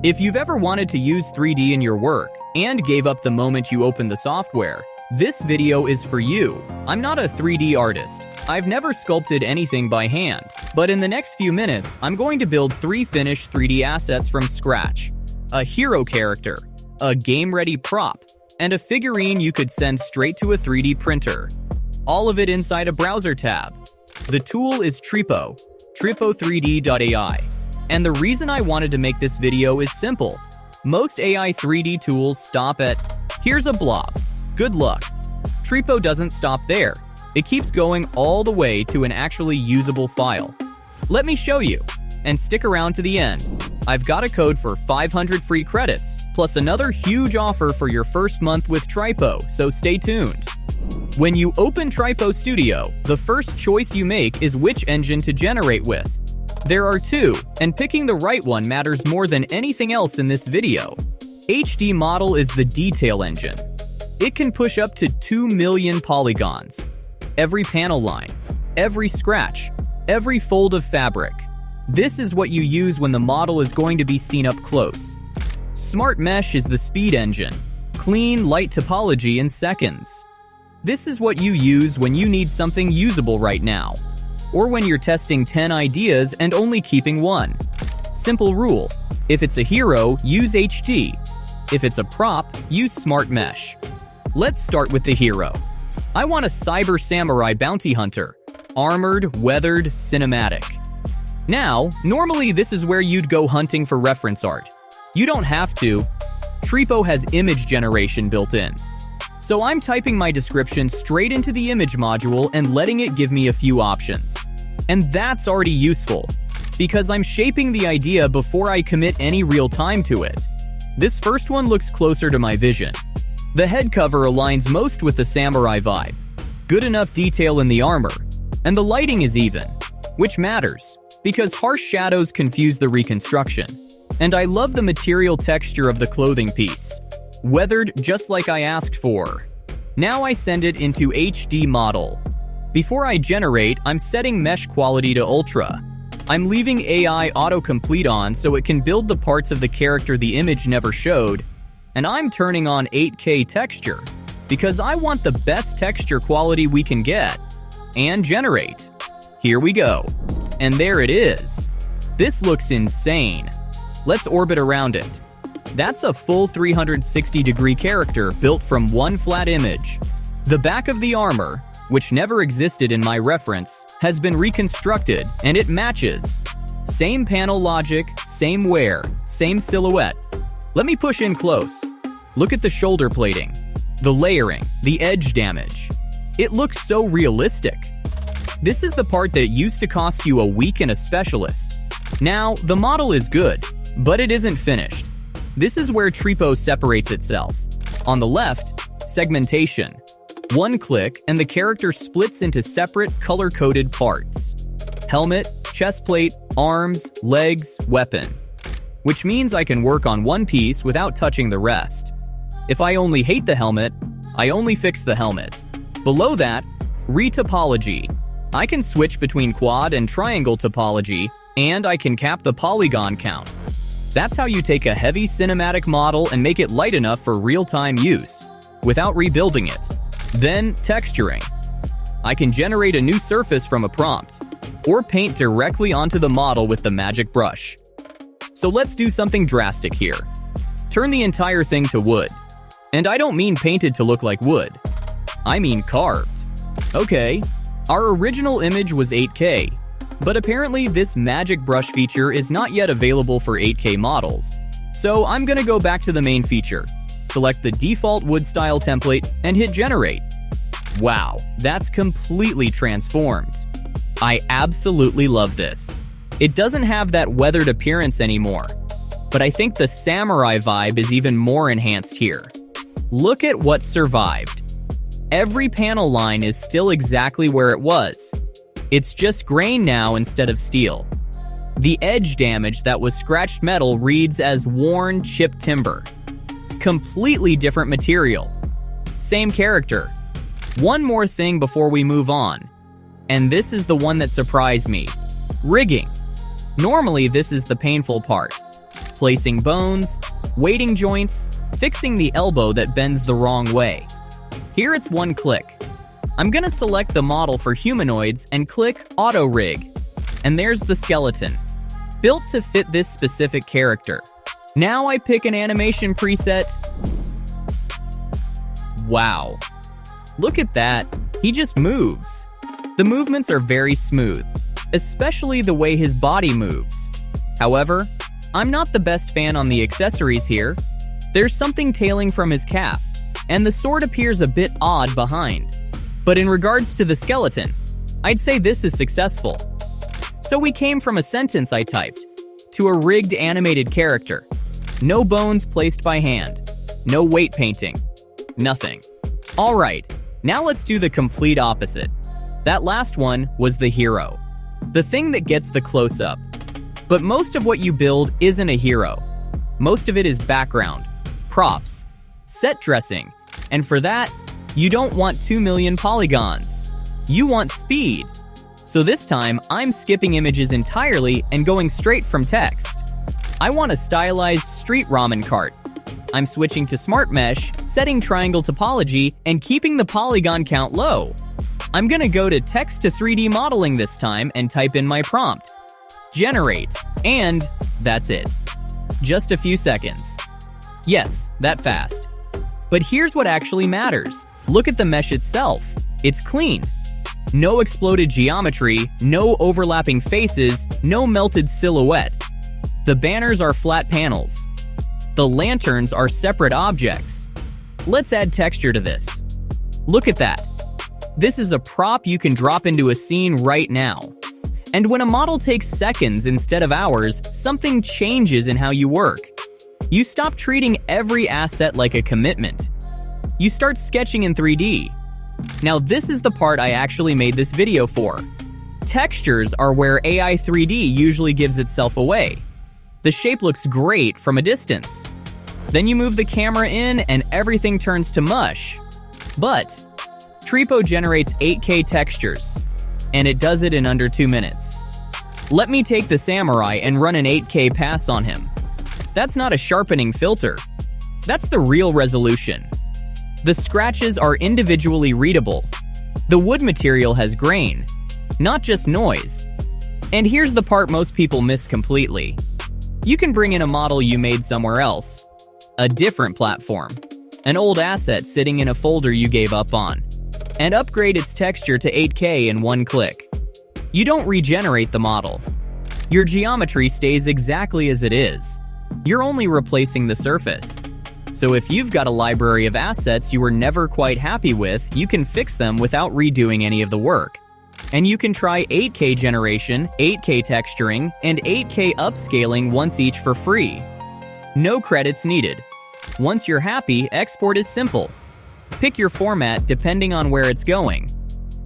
If you've ever wanted to use 3D in your work and gave up the moment you opened the software, this video is for you. I'm not a 3D artist. I've never sculpted anything by hand, but in the next few minutes, I'm going to build 3 finished 3D assets from scratch. A hero character, a game-ready prop, and a figurine you could send straight to a 3D printer. All of it inside a browser tab. The tool is Tripo 3D.ai. And the reason I wanted to make this video is simple. Most AI 3D tools stop at, here's a blob. Good luck. Tripo doesn't stop there. It keeps going all the way to an actually usable file. Let me show you, and stick around to the end. I've got a code for 500 free credits, plus another huge offer for your first month with Tripo, so stay tuned. When you open Tripo Studio, the first choice you make is which engine to generate with. There are 2, and picking the right one matters more than anything else in this video. HD Model is the detail engine. It can push up to 2 million polygons. Every panel line, every scratch, every fold of fabric. This is what you use when the model is going to be seen up close. Smart Mesh is the speed engine. Clean, light topology in seconds. This is what you use when you need something usable right now, or when you're testing 10 ideas and only keeping one. Simple rule: if it's a hero, use HD. If it's a prop, use Smart Mesh. Let's start with the hero. I want a cyber samurai bounty hunter. Armored, weathered, cinematic. Now, normally this is where you'd go hunting for reference art. You don't have to. Tripo has image generation built in. So I'm typing my description straight into the image module and letting it give me a few options. And that's already useful, because I'm shaping the idea before I commit any real time to it. This first one looks closer to my vision. The head cover aligns most with the samurai vibe. Good enough detail in the armor. And the lighting is even, which matters, because harsh shadows confuse the reconstruction. And I love the material texture of the clothing piece. Weathered just like I asked for. Now I send it into HD Model. Before I generate, I'm setting mesh quality to ultra. I'm leaving AI autocomplete on so it can build the parts of the character the image never showed. And I'm turning on 8K texture, because I want the best texture quality we can get. And generate. Here we go. And there it is. This looks insane. Let's orbit around it. That's a full 360-degree character built from one flat image. The back of the armor, which never existed in my reference, has been reconstructed, and it matches. Same panel logic, same wear, same silhouette. Let me push in close. Look at the shoulder plating, the layering, the edge damage. It looks so realistic. This is the part that used to cost you a week and a specialist. Now, the model is good, but it isn't finished. This is where Tripo separates itself. On the left, segmentation. One click and the character splits into separate color-coded parts. Helmet, chest plate, arms, legs, weapon. Which means I can work on one piece without touching the rest. If I only hate the helmet, I only fix the helmet. Below that, Retopology. I can switch between quad and triangle topology, and I can cap the polygon count. That's how you take a heavy cinematic model and make it light enough for real-time use, without rebuilding it. Then, texturing. I can generate a new surface from a prompt, or paint directly onto the model with the magic brush. So let's do something drastic here. Turn the entire thing to wood. And I don't mean painted to look like wood. I mean carved. Okay, our original image was 8K. But apparently this magic brush feature is not yet available for 8K models. So I'm gonna go back to the main feature, select the default wood style template, and hit generate. Wow, that's completely transformed. I absolutely love this. It doesn't have that weathered appearance anymore, but I think the samurai vibe is even more enhanced here. Look at what survived. Every panel line is still exactly where it was. It's just grain now instead of steel. The edge damage that was scratched metal reads as worn chipped timber. Completely different material. Same character. One more thing before we move on. And this is the one that surprised me. Rigging. Normally this is the painful part. placing bones, weighting joints, fixing the elbow that bends the wrong way. Here it's one click. I'm gonna select the model for humanoids and click Auto Rig. And there's the skeleton, built to fit this specific character. Now I pick an animation preset. Wow. Look at that, he just moves. The movements are very smooth, especially the way his body moves. However, I'm not the best fan on the accessories here. There's something tailing from his calf, and the sword appears a bit odd behind. But in regards to the skeleton, I'd say this is successful. So we came from a sentence I typed to a rigged animated character. No bones placed by hand, no weight painting, nothing. Alright, now let's do the complete opposite. That last one was the hero, the thing that gets the close-up. But most of what you build isn't a hero. Most of it is background, props, set dressing, and for that, you don't want 2 million polygons. You want speed. So this time, I'm skipping images entirely and going straight from text. I want a stylized street ramen cart. I'm switching to Smart Mesh, setting triangle topology, and keeping the polygon count low. I'm gonna go to text to 3D modeling this time and type in my prompt. Generate, and that's it. Just a few seconds. Yes, that fast. But here's what actually matters. Look at the mesh itself. It's clean. No exploded geometry, no overlapping faces, no melted silhouette. The banners are flat panels. The lanterns are separate objects. Let's add texture to this. Look at that. This is a prop you can drop into a scene right now. And when a model takes seconds instead of hours, something changes in how you work. You stop treating every asset like a commitment. You start sketching in 3D. Now this is the part I actually made this video for. Textures are where AI 3D usually gives itself away. The shape looks great from a distance. Then you move the camera in and everything turns to mush. But Tripo generates 8K textures, and it does it in under 2 minutes. Let me take the samurai and run an 8K pass on him. That's not a sharpening filter. That's the real resolution. The scratches are individually readable. The wood material has grain, not just noise. And here's the part most people miss completely. You can bring in a model you made somewhere else, a different platform, an old asset sitting in a folder you gave up on, and upgrade its texture to 8K in one click. You don't regenerate the model. Your geometry stays exactly as it is. You're only replacing the surface. So if you've got a library of assets you were never quite happy with, you can fix them without redoing any of the work. And you can try 8K generation, 8K texturing, and 8K upscaling once each for free. No credits needed. Once you're happy, export is simple. Pick your format depending on where it's going.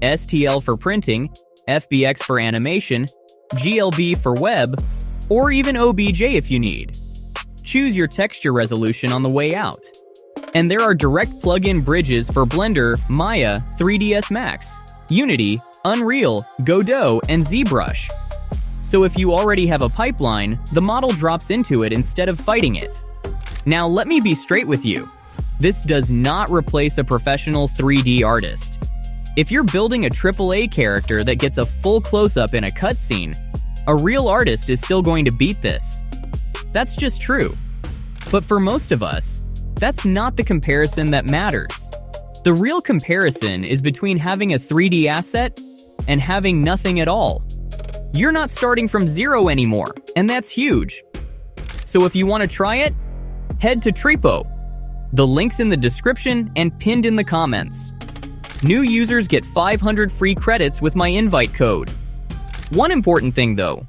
STL for printing, FBX for animation, GLB for web, or even OBJ if you need. Choose your texture resolution on the way out. And there are direct plug-in bridges for Blender, Maya, 3ds Max, Unity, Unreal, Godot, and ZBrush. So if you already have a pipeline, the model drops into it instead of fighting it. Now let me be straight with you. This does not replace a professional 3D artist. If you're building a AAA character that gets a full close-up in a cutscene, a real artist is still going to beat this. That's just true. But for most of us, that's not the comparison that matters. The real comparison is between having a 3D asset and having nothing at all. You're not starting from zero anymore, and that's huge. So if you want to try it, head to Tripo. The link's in the description and pinned in the comments. New users get 500 free credits with my invite code. One important thing though,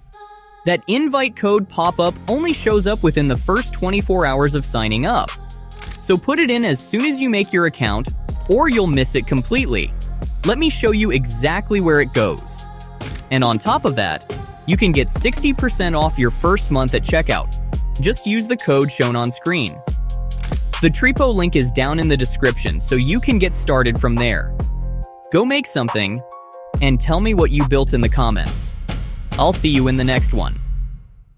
that invite code pop-up only shows up within the first 24 hours of signing up. So put it in as soon as you make your account, or you'll miss it completely. Let me show you exactly where it goes. And on top of that, you can get 60% off your first month at checkout. Just use the code shown on screen. The Tripo link is down in the description, so you can get started from there. Go make something, and tell me what you built in the comments. I'll see you in the next one.